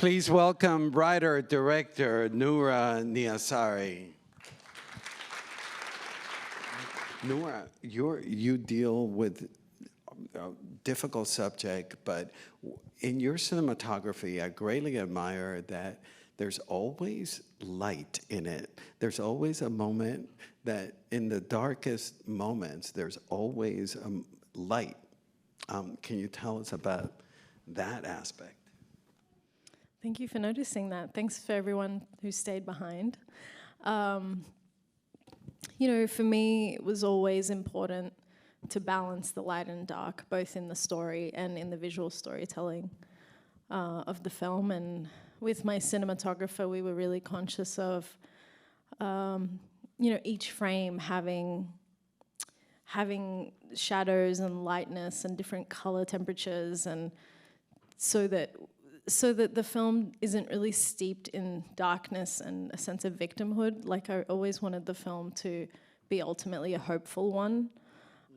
Please welcome writer-director Noora Niasari. Noora, you deal with a difficult subject, but in your cinematography, I greatly admire that there's always light in it. There's always a moment that in the darkest moments, there's always light. Can you tell us about that aspect? Thank you for noticing that. Thanks for everyone who stayed behind. You know, for me, it was always important to balance the light and dark, both in the story and in the visual storytelling of the film. And with my cinematographer, we were really conscious of, you know, each frame having shadows and lightness and different color temperatures, and so that the film isn't really steeped in darkness and a sense of victimhood. Like, I always wanted the film to be ultimately a hopeful one.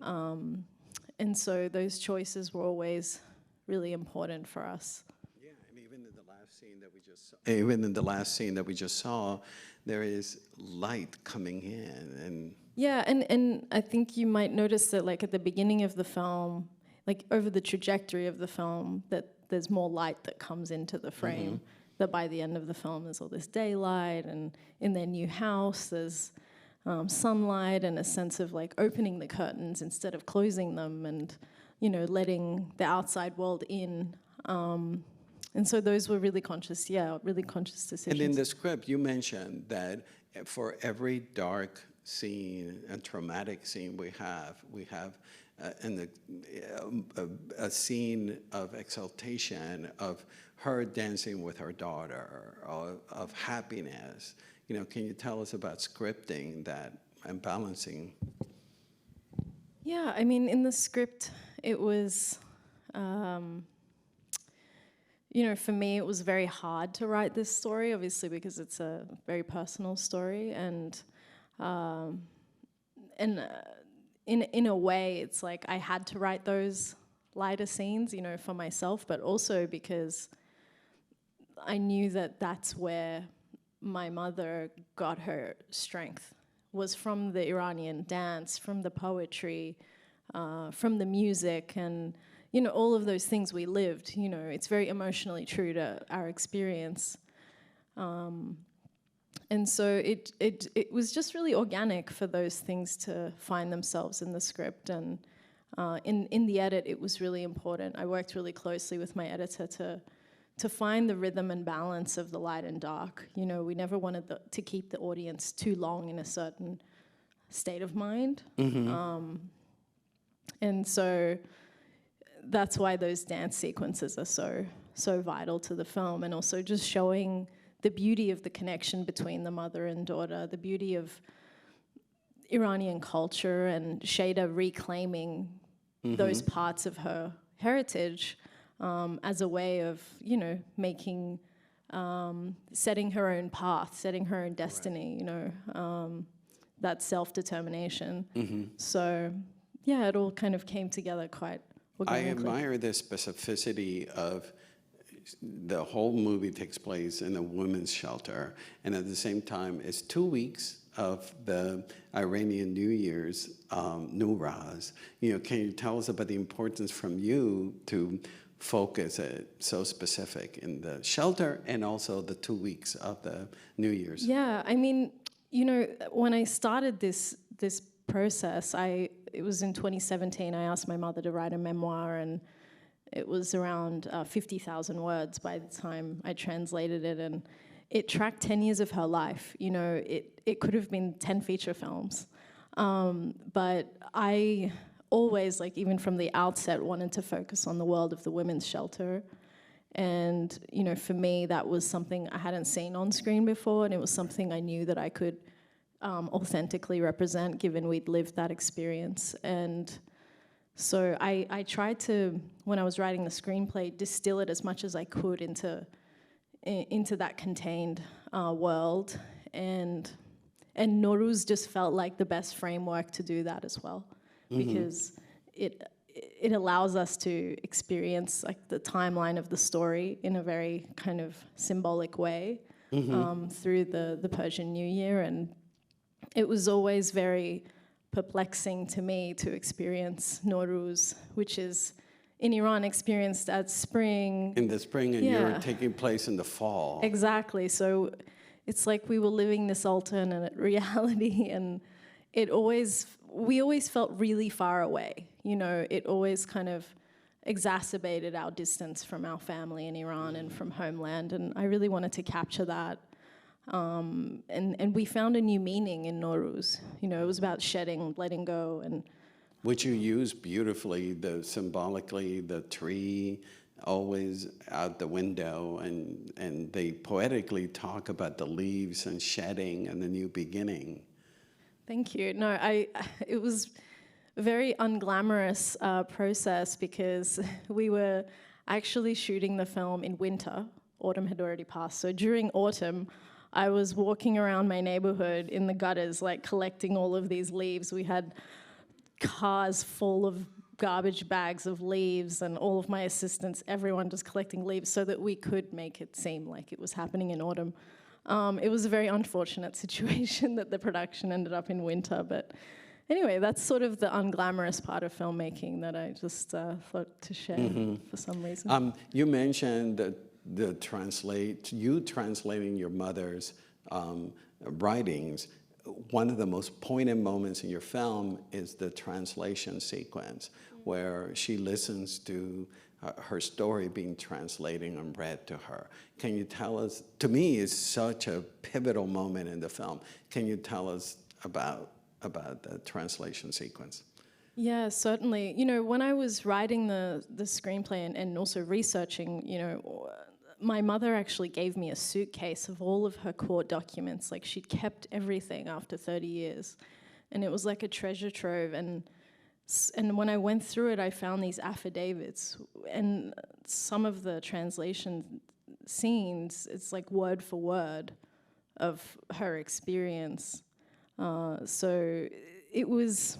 And so those choices were always really important for us. Yeah, and even in the last scene that we just saw, there is light coming in. And yeah, and I think you might notice that, like, at the beginning of the film, like over the trajectory of the film, that there's more light that comes into the frame, that by the end of the film there's all this daylight, and in their new house there's sunlight and a sense of like opening the curtains instead of closing them, and, you know, letting the outside world in. And so those were really conscious, really conscious decisions. And in the script, you mentioned that for every dark scene and traumatic scene we have a scene of exaltation, of her dancing with her daughter, of happiness. You know, can you tell us about scripting that and balancing? Yeah, I mean, in the script, it was, you know, for me, it was very hard to write this story, obviously, because it's a very personal story, and in a way, it's like I had to write those lighter scenes, you know, for myself, but also because I knew that that's where my mother got her strength, was from the Iranian dance, from the poetry, from the music, and, you know, all of those things we lived. You know, it's very emotionally true to our experience. And so it was just really organic for those things to find themselves in the script. And in the edit, it was really important. I worked really closely with my editor to find the rhythm and balance of the light and dark. You know, we never wanted to keep the audience too long in a certain state of mind. And so that's why those dance sequences are so vital to the film, and also just showing the beauty of the connection between the mother and daughter, the beauty of Iranian culture, and SHAYDA reclaiming those parts of her heritage as a way of, you know, making, setting her own path, setting her own destiny, you know, that self-determination. So, yeah, it all kind of came together quite organically. I admire the specificity of the whole movie takes place in a women's shelter, and at the same time, it's 2 weeks of the Iranian New Year's, Nowruz. You know, can you tell us about the importance from you to focus it so specific in the shelter and also the 2 weeks of the New Year's? Yeah, I mean, you know, when I started this process, it was in 2017. I asked my mother to write a memoir, and it was around 50,000 words by the time I translated it, and it tracked 10 years of her life. You know, it could have been 10 feature films. But I always, like, even from the outset, wanted to focus on the world of the women's shelter. And, you know, for me, that was something I hadn't seen on screen before, and it was something I knew that I could authentically represent, given we'd lived that experience. And so I tried to, when I was writing the screenplay, distill it as much as I could into that contained world, and Nowruz just felt like the best framework to do that as well, because it allows us to experience like the timeline of the story in a very kind of symbolic way through the Persian New Year. And it was always very perplexing to me to experience Nowruz, which is in Iran experienced as spring. In the spring, and you're taking place in the fall. Exactly. So it's like we were living this alternate reality, and we always felt really far away. You know, it always kind of exacerbated our distance from our family in Iran and from homeland, and I really wanted to capture that. And we found a new meaning in Nowruz. You know, it was about shedding, letting go, and which you use beautifully, symbolically, the tree always out the window, and they poetically talk about the leaves and shedding and the new beginning. Thank you. No, it was a very unglamorous process because we were actually shooting the film in winter. Autumn had already passed. So during autumn, I was walking around my neighborhood in the gutters, like collecting all of these leaves. We had cars full of garbage bags of leaves, and all of my assistants, everyone just collecting leaves so that we could make it seem like it was happening in autumn. It was a very unfortunate situation that the production ended up in winter, but anyway, that's sort of the unglamorous part of filmmaking that I just thought to share for some reason. You mentioned that you translating your mother's writings. One of the most poignant moments in your film is the translation sequence, where she listens to her story being translated and read to her. Can you tell us, to me, it's such a pivotal moment in the film. Can you tell us about the translation sequence? Yeah, certainly. You know, when I was writing the screenplay and also researching, you know, my mother actually gave me a suitcase of all of her court documents. Like, she'd kept everything after 30 years. And it was like a treasure trove. And when I went through it, I found these affidavits. And some of the translation scenes, it's like word for word of her experience. So it was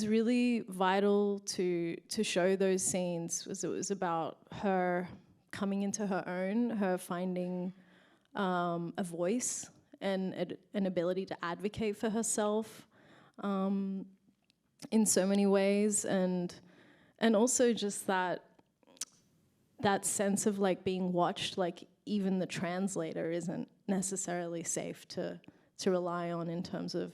really vital to show those scenes, because it was about her coming into her own, her finding a voice and an ability to advocate for herself in so many ways, and also just that sense of like being watched. Like, even the translator isn't necessarily safe to rely on in terms of,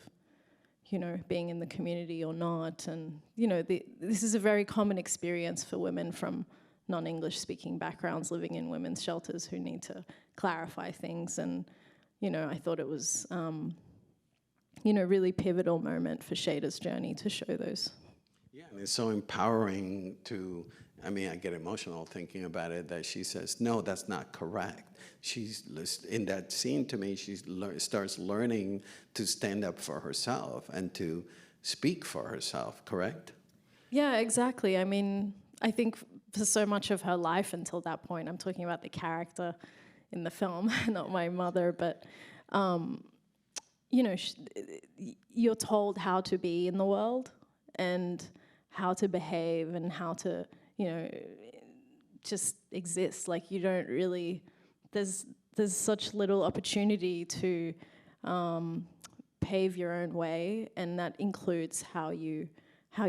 you know, being in the community or not. And, you know, this is a very common experience for women from non-English speaking backgrounds living in women's shelters who need to clarify things. And, you know, I thought it was, you know, really pivotal moment for SHAYDA's journey to show those. Yeah, and it's so empowering to, I mean, I get emotional thinking about it, that she says, no, that's not correct. She's, in that scene to me, she starts learning to stand up for herself and to speak for herself, correct? Yeah, exactly. I mean, I think for so much of her life until that point, I'm talking about the character in the film, not my mother, but, you know, you're told how to be in the world and how to behave and how to, you know, just exist. Like, you don't really, there's such little opportunity to pave your own way, and that includes how you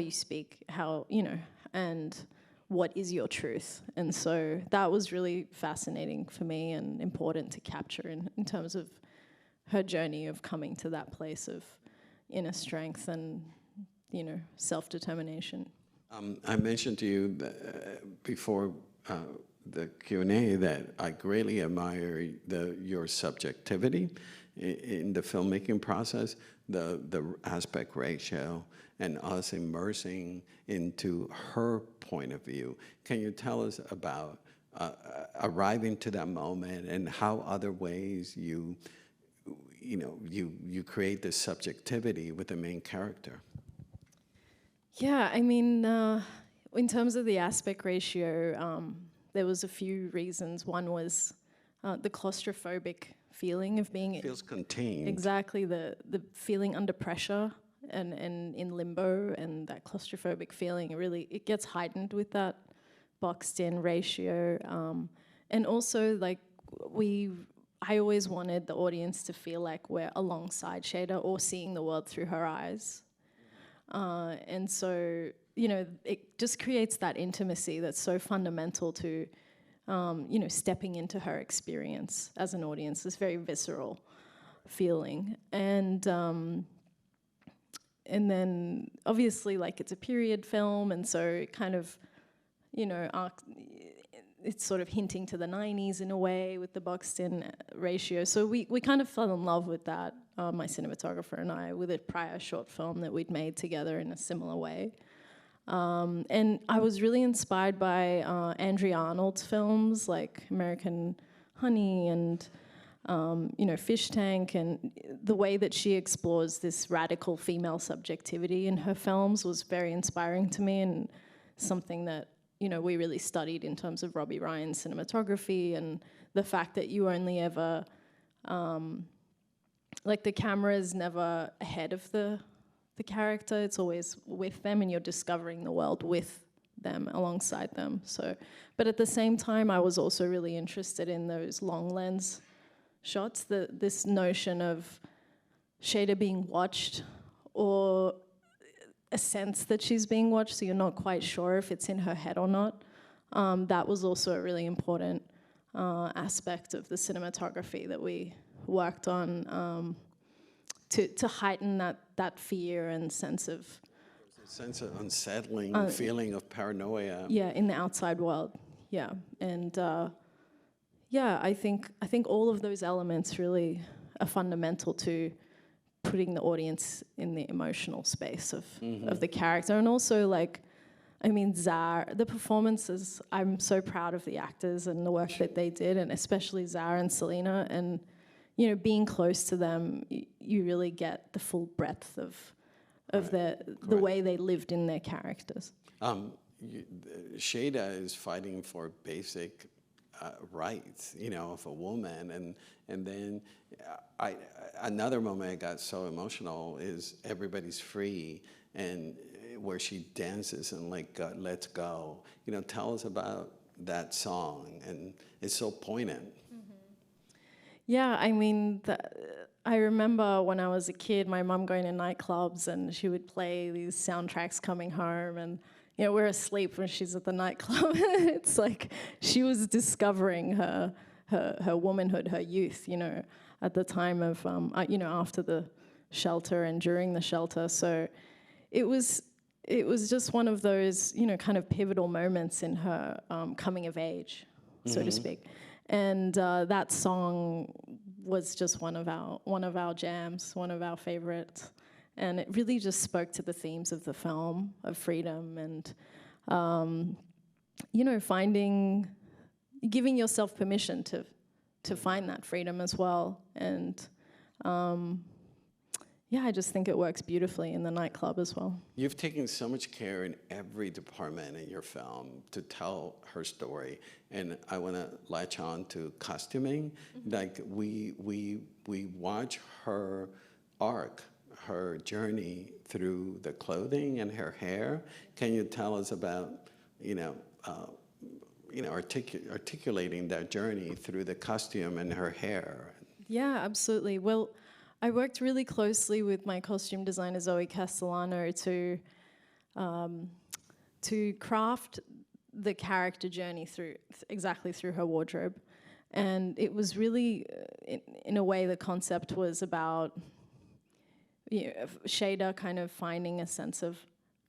speak, how, you know, and what is your truth. And so that was really fascinating for me and important to capture in terms of her journey of coming to that place of inner strength and, you know, self-determination. I mentioned to you before the Q&A that I greatly admire your subjectivity in the filmmaking process, the aspect ratio, and us immersing into her point of view. Can you tell us about arriving to that moment and how other ways you create this subjectivity with the main character? Yeah, I mean, in terms of the aspect ratio, there was a few reasons. One was the claustrophobic feeling of being... It feels contained. Exactly, the feeling under pressure and in limbo, and that claustrophobic feeling, it gets heightened with that boxed in ratio. And also, like, I always wanted the audience to feel like we're alongside Shayda or seeing the world through her eyes. And so, you know, it just creates that intimacy that's so fundamental to, you know, stepping into her experience as an audience, this very visceral feeling. And then obviously, like, it's a period film, and so it kind of, you know, it's sort of hinting to the 90s in a way with the boxed-in ratio. So we kind of fell in love with that, my cinematographer and I, with a prior short film that we'd made together in a similar way. And I was really inspired by Andrea Arnold's films, like American Honey and, you know, Fish Tank, and the way that she explores this radical female subjectivity in her films was very inspiring to me, and something that, you know, we really studied in terms of Robbie Ryan's cinematography, and the fact that you only ever, like, the camera is never ahead of the character, it's always with them, and you're discovering the world with them, alongside them. So, but at the same time, I was also really interested in those long lens shots, this notion of Shayda being watched, or a sense that she's being watched, so you're not quite sure if it's in her head or not. That was also a really important aspect of the cinematography that we worked on, to heighten that fear and sense of... There's a sense of unsettling feeling of paranoia. Yeah, in the outside world, yeah. And yeah, I think all of those elements really are fundamental to putting the audience in the emotional space of the character. And also, like, I mean, the performances, I'm so proud of the actors and the work that they did, and especially Zara and Selena. And, you know, being close to them, you really get the full breadth of the way they lived in their characters. Shayda is fighting for basic rights, you know, of a woman, and then another moment I got so emotional is Everybody's Free, and where she dances and, like, Let's Go. You know, tell us about that song, and it's so poignant. Yeah, I mean, I remember when I was a kid, my mum going to nightclubs, and she would play these soundtracks coming home, and, you know, we're asleep when she's at the nightclub. It's like she was discovering her womanhood, her youth, you know, at the time of, you know, after the shelter and during the shelter. So it was just one of those, you know, kind of pivotal moments in her coming of age, so to speak. And that song was just one of our jams, one of our favorites. And it really just spoke to the themes of the film, of freedom and, you know, giving yourself permission to find that freedom as well. And yeah, I just think it works beautifully in the nightclub as well. You've taken so much care in every department in your film to tell her story, and I want to latch on to costuming. Like, we watch her arc, her journey through the clothing and her hair. Can you tell us about, articulating that journey through the costume and her hair? Yeah, absolutely. Well, I worked really closely with my costume designer, Zoe Castellano, to craft the character journey exactly through her wardrobe. And it was really, in a way, the concept was about Shayda kind of finding a sense of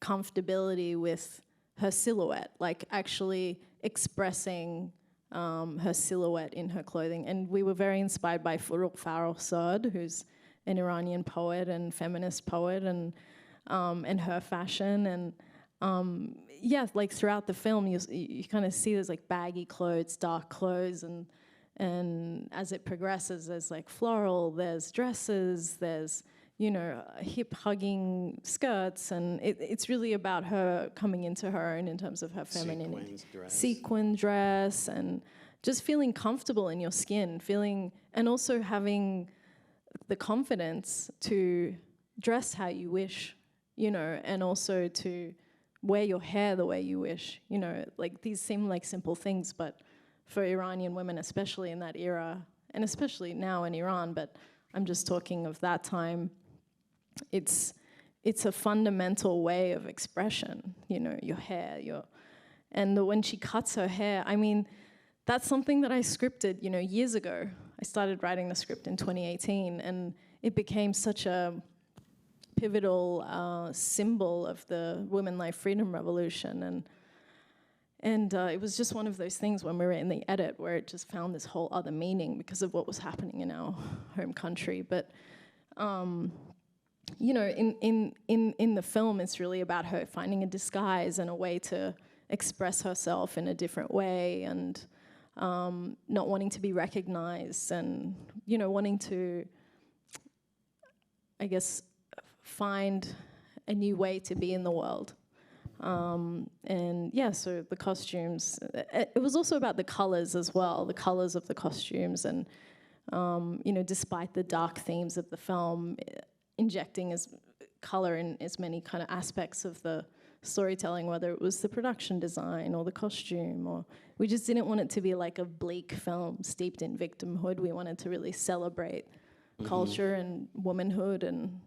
comfortability with her silhouette, like actually expressing her silhouette in her clothing. And we were very inspired by Farrokh Farrokhzad, who's an Iranian poet and feminist poet, and her fashion. And yeah, like throughout the film, you kind of see there's like baggy clothes, dark clothes, and as it progresses, there's like floral, there's dresses, there's, you know, hip-hugging skirts, and it's really about her coming into her own in terms of her femininity. Sequin dress, and just feeling comfortable in your skin, and also having the confidence to, dress how you wish, you know, and also to wear your hair the way you wish, you know, like these seem like simple things, but for Iranian women, especially in that era, and especially now in Iran, but I'm just talking of that time, it's a fundamental way of expression, you know, your hair, and when she cuts her hair, I mean, that's something that I scripted, you know, years ago. I started writing the script in 2018, and it became such a pivotal symbol of the women life freedom revolution, and it was just one of those things when we were in the edit where it just found this whole other meaning because of what was happening in our home country. But you know, in the film, it's really about her finding a disguise and a way to express herself in a different way, and not wanting to be recognized, and, you know, wanting to, I guess, find a new way to be in the world. And yeah, so the costumes, it was also about the colors as well, the colors of the costumes, and, you know, despite the dark themes of the film, injecting as color in as many kind of aspects of the storytelling, whether it was the production design or the costume, or we just didn't want it to be like a bleak film steeped in victimhood. We wanted to really celebrate culture and womanhood and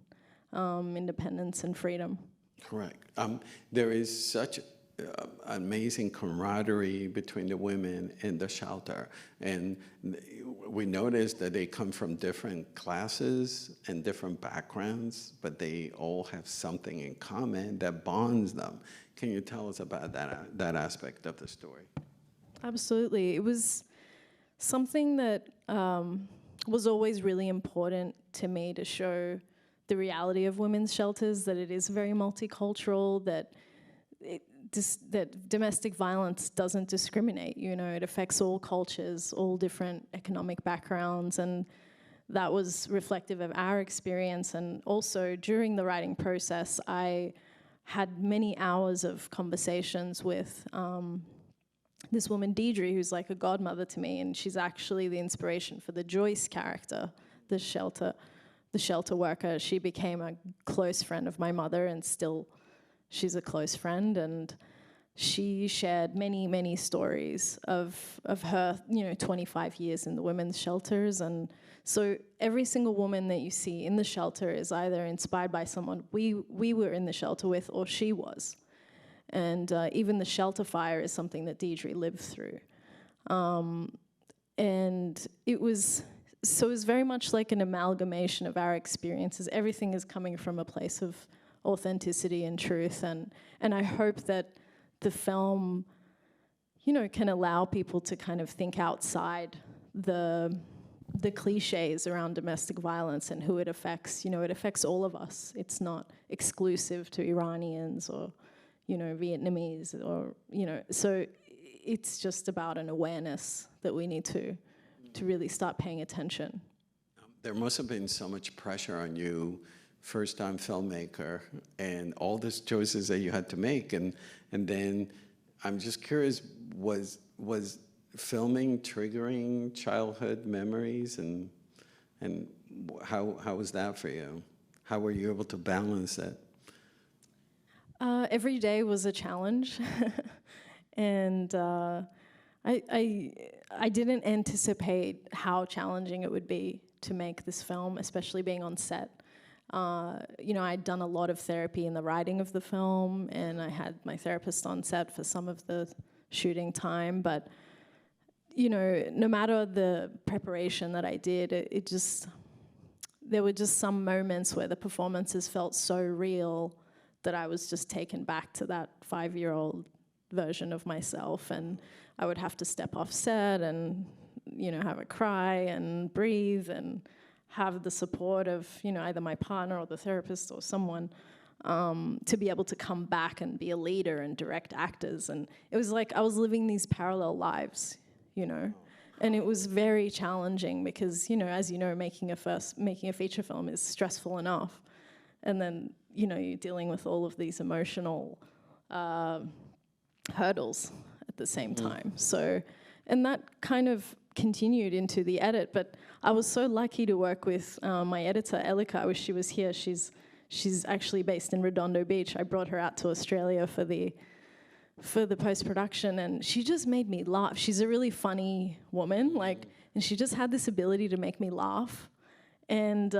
independence and freedom. Correct. There is such amazing camaraderie between the women in the shelter, and we noticed that they come from different classes and different backgrounds, but they all have something in common that bonds them. Can you tell us about that aspect of the story? Absolutely. It was something that was always really important to me, to show the reality of women's shelters, that it is very multicultural, that that domestic violence doesn't discriminate, you know, it affects all cultures, all different economic backgrounds, and that was reflective of our experience. And also during the writing process, I had many hours of conversations with this woman, Deidre, who's like a godmother to me, and she's actually the inspiration for the Joyce character, the shelter worker. She became a close friend of my mother, and still she's a close friend, and she shared many, many stories of her, you know, 25 years in the women's shelters. And so every single woman that you see in the shelter is either inspired by someone we were in the shelter with, or she was. And even the shelter fire is something that Deidre lived through. And it was very much like an amalgamation of our experiences. Everything is coming from a place of authenticity and truth, and I hope that the film, you know, can allow people to kind of think outside the cliches around domestic violence and who it affects. You know, it affects all of us. It's not exclusive to Iranians or, you know, Vietnamese, or, you know, so it's just about an awareness that we need to really start paying attention. There must have been so much pressure on you, first-time filmmaker, and all these choices that you had to make, and then I'm just curious, was filming triggering childhood memories, and how was that for you? How were you able to balance it? Every day was a challenge, and I didn't anticipate how challenging it would be to make this film, especially being on set. You know, I'd done a lot of therapy in the writing of the film, and I had my therapist on set for some of the shooting time, but, you know, no matter the preparation that I did, there were just some moments where the performances felt so real that I was just taken back to that 5-year-old version of myself, and I would have to step off set and, you know, have a cry and breathe and have the support of, you know, either my partner or the therapist or someone, to be able to come back and be a leader and direct actors. And it was like I was living these parallel lives, you know, and it was very challenging because, you know, as you know, making a feature film is stressful enough, and then, you know, you're dealing with all of these emotional hurdles at the same time. So, and that kind of continued into the edit, but I was so lucky to work with my editor, Elika. I wish she was here. She's she's actually based in Redondo Beach. I brought her out to Australia for the post-production, and she just made me laugh. She's a really funny woman, like, and she just had this ability to make me laugh. And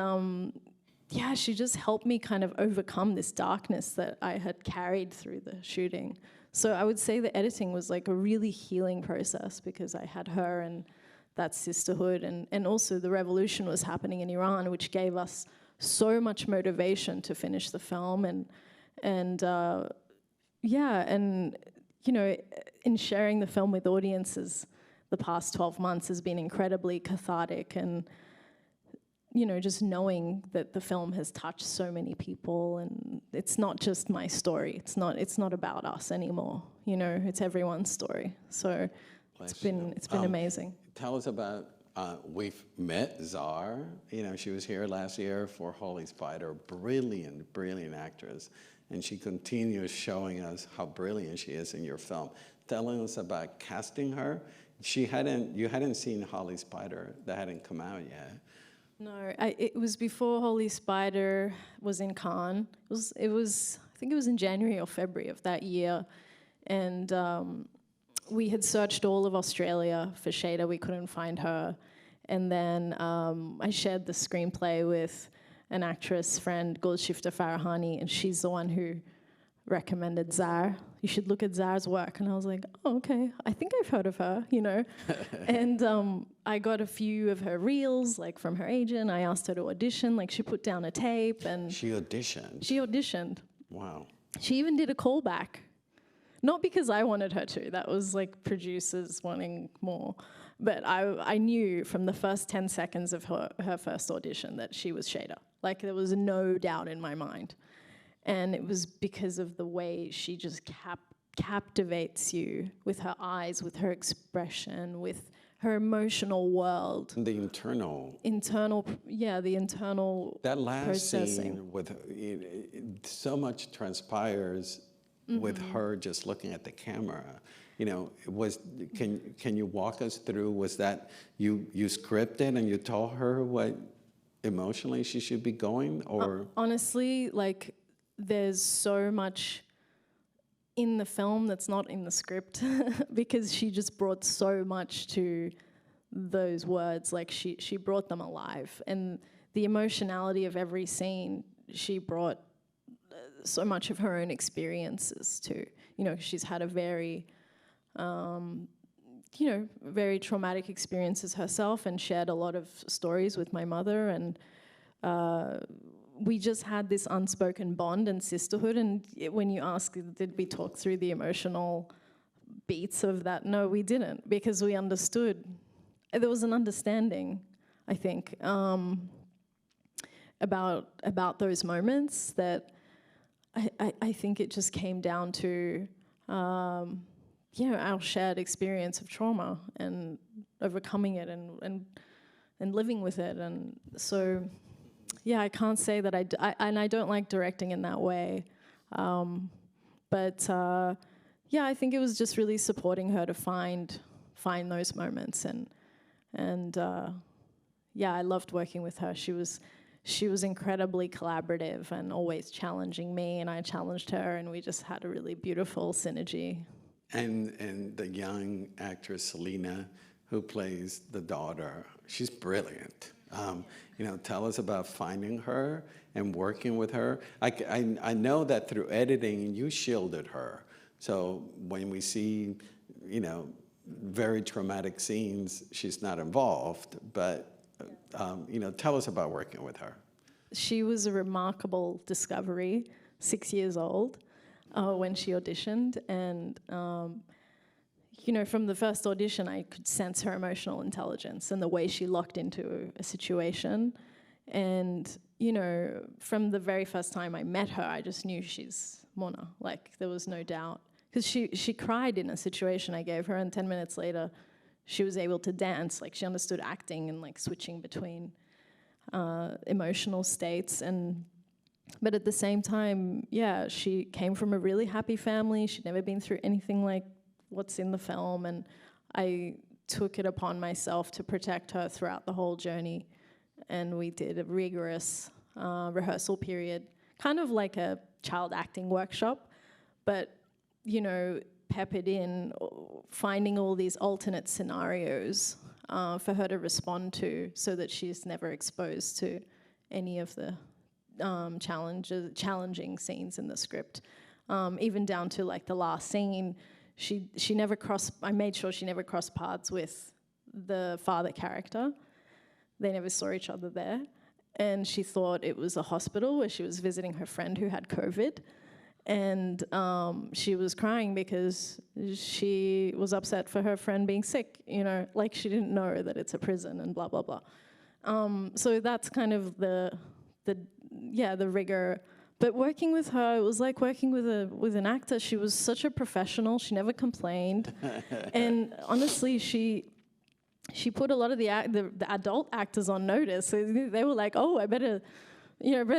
yeah, she just helped me kind of overcome this darkness that I had carried through the shooting. So I would say the editing was like a really healing process, because I had her and that sisterhood, and also the revolution was happening in Iran, which gave us so much motivation to finish the film. And yeah, and you know, in sharing the film with audiences the past 12 months has been incredibly cathartic, and you know, just knowing that the film has touched so many people, and it's not just my story. It's not about us anymore. You know, it's everyone's story. So it's been amazing. Tell us about, we've met Zar. You know, she was here last year for Holy Spider. Brilliant, brilliant actress. And she continues showing us how brilliant she is in your film. Telling us about casting her. You hadn't seen Holy Spider. That hadn't come out yet. No, it was before Holy Spider was in Cannes. I think it was in January or February of that year. And we had searched all of Australia for SHAYDA. We couldn't find her. And then I shared the screenplay with an actress friend, Golshifta Farahani, and she's the one who recommended Zar. You should look at Zar's work. And I was like, oh, okay, I think I've heard of her, you know. And I got a few of her reels, like from her agent. I asked her to audition. Like, she put down a tape and... She auditioned. Wow. She even did a callback. Not because I wanted her to. That was like producers wanting more. But I knew from the first 10 seconds of her first audition that she was SHAYDA. Like, there was no doubt in my mind. And it was because of the way she just captivates you with her eyes, with her expression, with her emotional world. The internal, the internal that last processing. Scene with so much transpires with her just looking at the camera. You know, can you walk us through, was that you scripted and you told her what emotionally she should be going, or? Honestly, like, there's so much in the film that's not in the script because she just brought so much to those words. Like, she brought them alive, and the emotionality of every scene, she brought so much of her own experiences too. You know, she's had a very very traumatic experiences herself, and shared a lot of stories with my mother, and we just had this unspoken bond and sisterhood. And when you ask, did we talk through the emotional beats of that? No, we didn't, because we understood. There was an understanding, I think, about those moments that I think it just came down to our shared experience of trauma and overcoming it and living with it. And so, yeah, I can't say that and I don't like directing in that way. But I think it was just really supporting her to find those moments. And I loved working with her. She was incredibly collaborative and always challenging me, and I challenged her, and we just had a really beautiful synergy. And the young actress Selena, who plays the daughter, she's brilliant. Tell us about finding her and working with her. I know that through editing, you shielded her. So when we see, very traumatic scenes, she's not involved, but tell us about working with her. She was a remarkable discovery, 6 years old, when she auditioned. And, from the first audition, I could sense her emotional intelligence and the way she locked into a situation. And, from the very first time I met her, I just knew she's Mona. Like, there was no doubt. Because she cried in a situation I gave her, and 10 minutes later, she was able to dance. Like, she understood acting and like switching between emotional states. But at the same time, she came from a really happy family. She'd never been through anything like what's in the film, and I took it upon myself to protect her throughout the whole journey. And we did a rigorous rehearsal period, kind of like a child acting workshop, but, you know, peppered in, finding all these alternate scenarios for her to respond to, so that she's never exposed to any of the challenging scenes in the script. Even down to like the last scene, she never crossed, I made sure she never crossed paths with the father character. They never saw each other there. And she thought it was a hospital where she was visiting her friend who had COVID. And she was crying because she was upset for her friend being sick, you know, like she didn't know that it's a prison and blah, blah, blah. So that's kind of the rigor. But working with her, it was like working with an actor. She was such a professional. She never complained. And honestly, she put a lot of the adult actors on notice. So they were like, oh, I better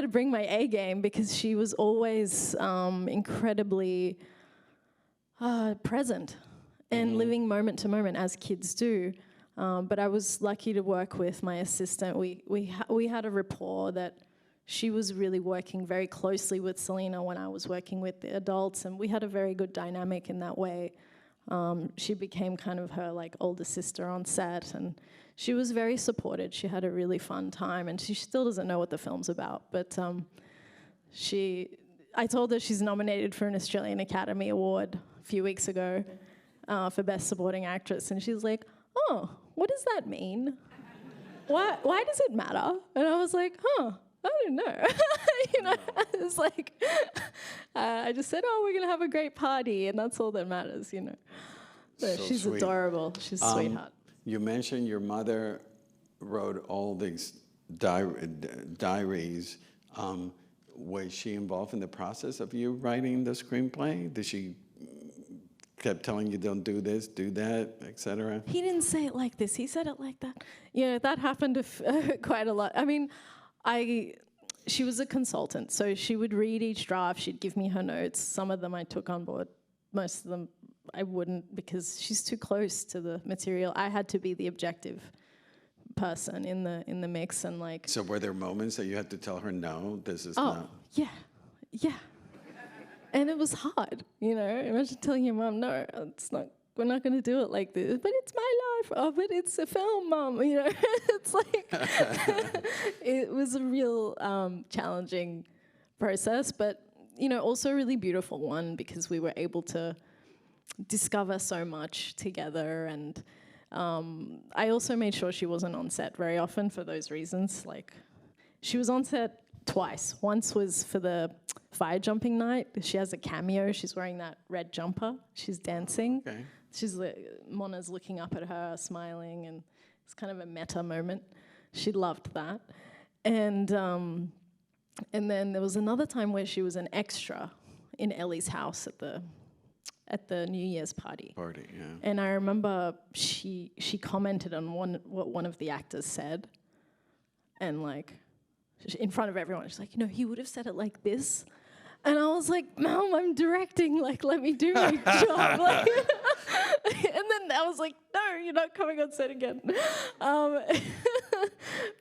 bring my A game, because she was always incredibly present and living moment to moment, as kids do. But I was lucky to work with my assistant. We had a rapport that she was really working very closely with Selena when I was working with the adults, and we had a very good dynamic in that way. She became kind of her like older sister on set, and she was very supported. She had a really fun time, and she still doesn't know what the film's about, but I told her she's nominated for an Australian Academy Award a few weeks ago for Best Supporting Actress, and she's like, oh, what does that mean? Why does it matter? And I was like, I don't know. You know, it's like, I just said, oh, we're going to have a great party, and that's all that matters, you know. So she's sweet. Adorable. She's a sweetheart. You mentioned your mother wrote all these diaries. Was she involved in the process of you writing the screenplay? Did she kept telling you, don't do this, do that, etc.? He didn't say it like this. He said it like that. Yeah, that happened quite a lot. I mean, she was a consultant, so she would read each draft, she'd give me her notes. Some of them I took on board, most of them I wouldn't, because she's too close to the material. I had to be the objective person in the mix, and like... So were there moments that you had to tell her, no, this is not... yeah. And it was hard, you know? Imagine telling your mom, no, we're not going to do it like this. But it's my life. Oh, but it's a film, Mom. You know, it's like it was a real challenging process, but you know, also a really beautiful one, because we were able to discover so much together. And I also made sure she wasn't on set very often for those reasons. Like, she was on set twice. Once was for the fire jumping night. She has a cameo. She's wearing that red jumper. She's dancing. Okay. Mona's looking up at her, smiling, and it's kind of a meta moment. She loved that. And then there was another time where she was an extra in Ellie's house at the New Year's party. Yeah. And I remember she commented on what one of the actors said, and like in front of everyone, she's like, you know, he would have said it like this. And I was like, Mom, I'm directing, like, let me do my job. Like, and then I was like, no, you're not coming on set again.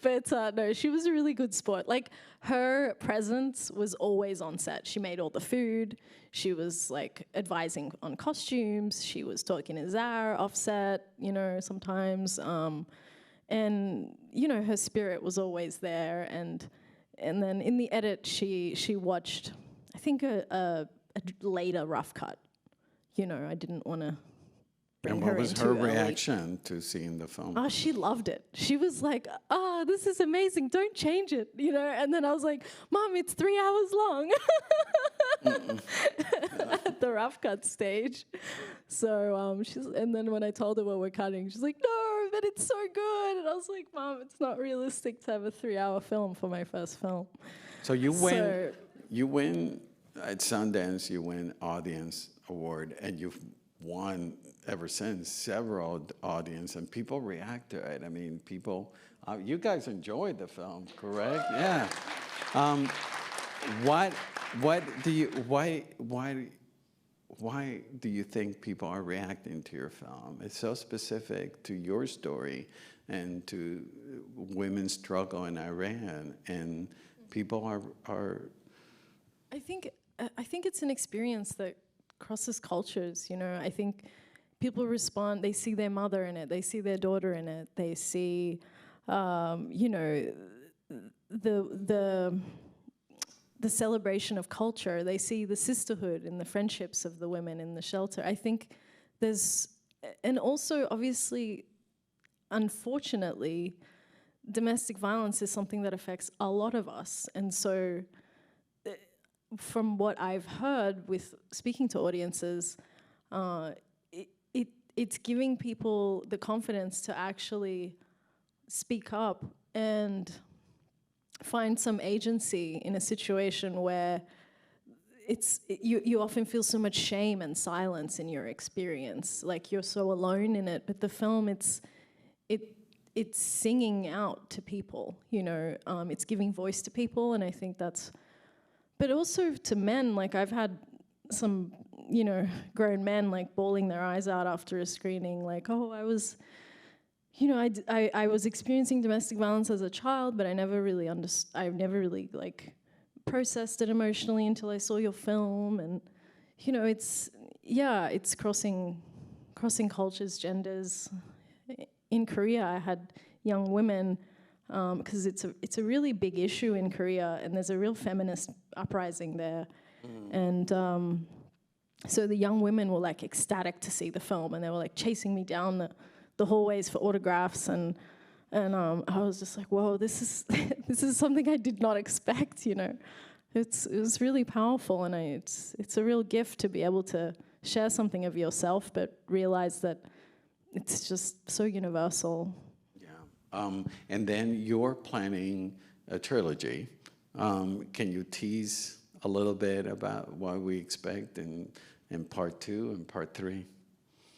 But no, she was a really good sport. Like, her presence was always on set. She made all the food. She was like advising on costumes. She was talking to Zara offset, you know, sometimes. And, you know, her spirit was always there. And then in the edit, she watched, I think, a later rough cut. You know, I didn't want to bring her into it. And what was her reaction to seeing the film? Oh, she loved it. She was like, this is amazing. Don't change it, you know? And then I was like, Mom, it's 3 hours long at the rough cut stage. So and then when I told her what we're cutting, she's like, no, but it's so good. And I was like, Mom, it's not realistic to have a 3-hour film for my first film. So you win at Sundance, you win Audience Award, and you've won ever since several audience, and people react to it. I mean, people, you guys enjoyed the film, correct? Yeah. Why do you think people are reacting to your film? It's so specific to your story and to women's struggle in Iran, and people are I think it's an experience that crosses cultures. You know, I think people respond. They see their mother in it. They see their daughter in it. They see, you know, the celebration of culture. They see the sisterhood and the friendships of the women in the shelter. I think there's, and also obviously, unfortunately, domestic violence is something that affects a lot of us. And so from what I've heard with speaking to audiences, it's giving people the confidence to actually speak up and find some agency in a situation where you often feel so much shame and silence in your experience, like you're so alone in it. But the film, it's singing out to people, you know, it's giving voice to people, and I think that's, but also to men. Like I've had some, you know, grown men like bawling their eyes out after a screening, like, oh, I was, you know, I was experiencing domestic violence as a child, but I never really like processed it emotionally until I saw your film. And, you know, it's crossing cultures, genders. In Korea, I had young women, because it's a really big issue in Korea, and there's a real feminist uprising there. And so the young women were like ecstatic to see the film, and they were like chasing me down the hallways for autographs, and I was just like, whoa, this is something I did not expect, you know. It was really powerful, and it's a real gift to be able to share something of yourself, but realize that it's just so universal. Yeah, and then you're planning a trilogy. Can you tease a little bit about what we expect in part 2 and part 3?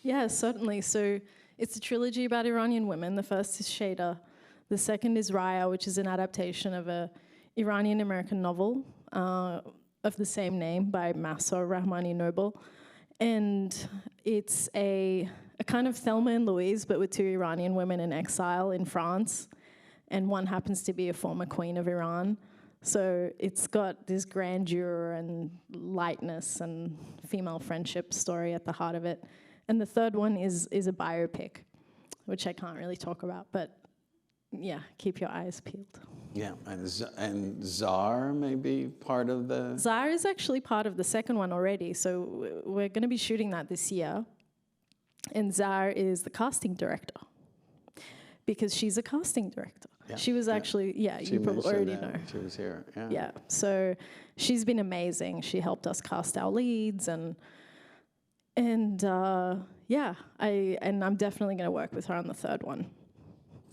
Yeah, certainly. So it's a trilogy about Iranian women. The first is SHAYDA. The second is Raya, which is an adaptation of a Iranian-American novel of the same name by Mahsa Rahmani Noble. And it's a kind of Thelma and Louise, but with 2 Iranian women in exile in France. And one happens to be a former queen of Iran. So it's got this grandeur and lightness and female friendship story at the heart of it. And the third one is a biopic, which I can't really talk about, but yeah, keep your eyes peeled. Yeah, and Czar may be part of the... Czar is actually part of the second one already, so we're going to be shooting that this year. And Czar is the casting director, because she's a casting director. Yeah, she was actually, you probably already know. She was here, yeah. Yeah, so she's been amazing. She helped us cast our leads, and I'm definitely going to work with her on the third one.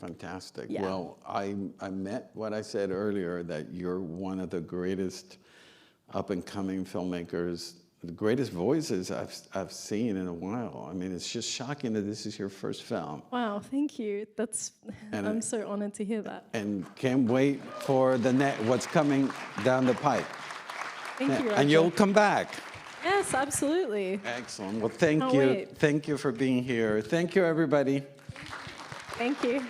Fantastic. Yeah. Well, I met what I said earlier, that you're one of the greatest up-and-coming filmmakers, the greatest voices I've seen in a while. I mean, it's just shocking that this is your first film. Wow, thank you. I'm so honored to hear that. And can't wait for what's coming down the pipe. Thank you, Roger. And you'll come back. Yes, absolutely. Excellent. Well, thank you. Wait. Thank you for being here. Thank you, everybody. Thank you.